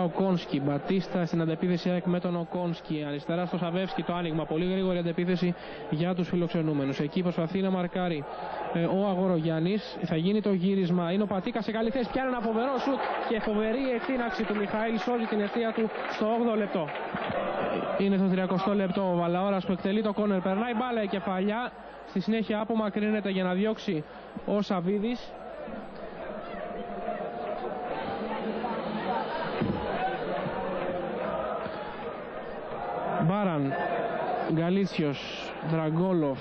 Ο Κόνσκι, Μπατίστα στην αντεπίθεση με τον Οκόνσκι. Αριστερά στο Σαβεύσκι το άνοιγμα. Πολύ γρήγορη αντεπίθεση για τους φιλοξενούμενους. Εκεί προσπαθεί να μαρκάρει ο Αγορογιάννης. Θα γίνει το γύρισμα. Είναι ο Πατίκας σε καλή θέση. Πιάνει ένα φοβερό σουτ και φοβερή εκτείναξη του Μιχαήλ. Σώζει την ευθεία του στο 8ο λεπτό. Είναι το 30ο λεπτό. Ο Βαλαώρας που εκτελεί το κόνερ. Περνάει μπάλα η κεφαλιά. Στη συνέχεια απομακρύνεται για να διώξει ο Σαβίδης. Μπάραν, Γκαλίτσιος, Δραγκόλοφ.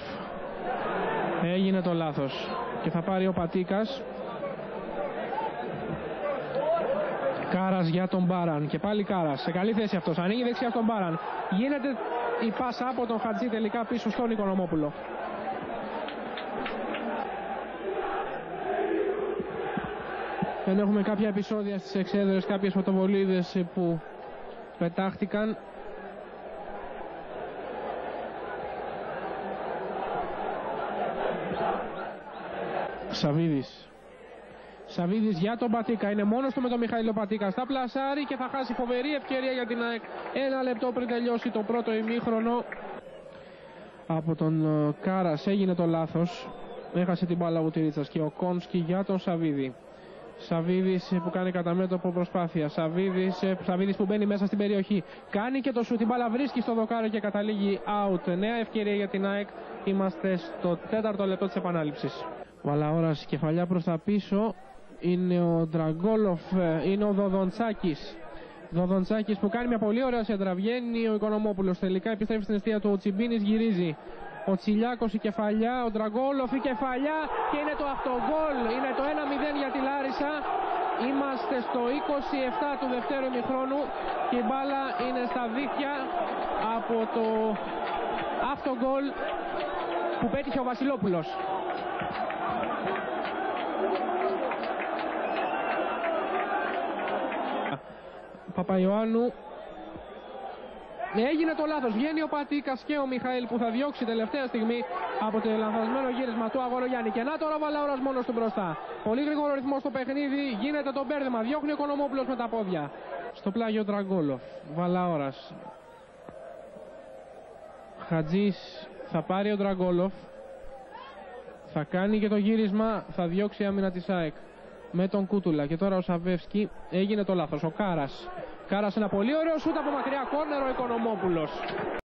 Έγινε το λάθος και θα πάρει ο Πατίκας. Κάρας για τον Μπάραν και πάλι Κάρας σε καλή θέση αυτός. Ανοίγει δεξιά στον Μπάραν. Γίνεται η πάσα από τον Χατζή τελικά πίσω στον Οικονομόπουλο. Δεν έχουμε κάποια επεισόδια στις εξέδρες, κάποιες φωτοβολίδες που πετάχτηκαν. Σαβίδης για τον Πατίκα. Είναι μόνος του με τον Μιχαήλο Πατίκα. Στα πλασάρι και θα χάσει φοβερή ευκαιρία για την ΑΕΚ. 1 λεπτό πριν τελειώσει το πρώτο ημίχρονο. Από τον Κάρας έγινε το λάθος. Έχασε την μπάλα ο Τυρίτσας και ο Κόνσκι για τον Σαβίδη. Σαβίδης που κάνει κατά μέτωπο προσπάθεια. Σαβίδης που μπαίνει μέσα στην περιοχή. Κάνει και το σου. Την μπάλα βρίσκει στο δοκάρο και καταλήγει out. Νέα ευκαιρία για την ΑΕΚ. Είμαστε στο 4ο λεπτό της επανάληψης. Βαλαώρας κεφαλιά προς τα πίσω. Είναι ο Δραγκόλοφ. Είναι ο Δοδοντσάκης που κάνει μια πολύ ωραία σέντρα. Βγαίνει ο Οικονομόπουλος. Τελικά επιστρέφει στην αιστεία του. Ο Τσιμπίνης γυρίζει. Ο Τσιλιάκος η κεφαλιά, ο Δραγκόλοφ η κεφαλιά και είναι το αυτογκόλ. Είναι το 1-0 για τη Λάρισα. Είμαστε στο 27 του δευτέρου ημιχρόνου και η μπάλα είναι στα δίχτυα από το αυτογκόλ που πέτυχε ο Βασιλόπουλος. Παπαϊωάννου. Έγινε το λάθος. Βγαίνει ο Πατίκας και ο Μιχαήλ που θα διώξει τελευταία στιγμή από το λανθασμένο γύρισμα του Αγορογιάννη. Και να τώρα ο Βαλαώρας μόνος του μπροστά. Πολύ γρήγορο ρυθμό στο παιχνίδι. Γίνεται το μπέρδεμα. Διώχνει ο Οικονομόπουλος με τα πόδια. Στο πλάγιο Δραγκόλοφ. Βαλαώρας. Χατζής. Θα πάρει ο Δραγκόλοφ. Θα κάνει και το γύρισμα. Θα διώξει η άμυνα της ΑΕΚ με τον Κούτουλα. Και τώρα ο Σαβεύσκι. Έγινε το λάθος. Ο Κάρας. Κάρας ένα πολύ ωραίο σούτ από μακριά κόρνερ ο Οικονομόπουλος.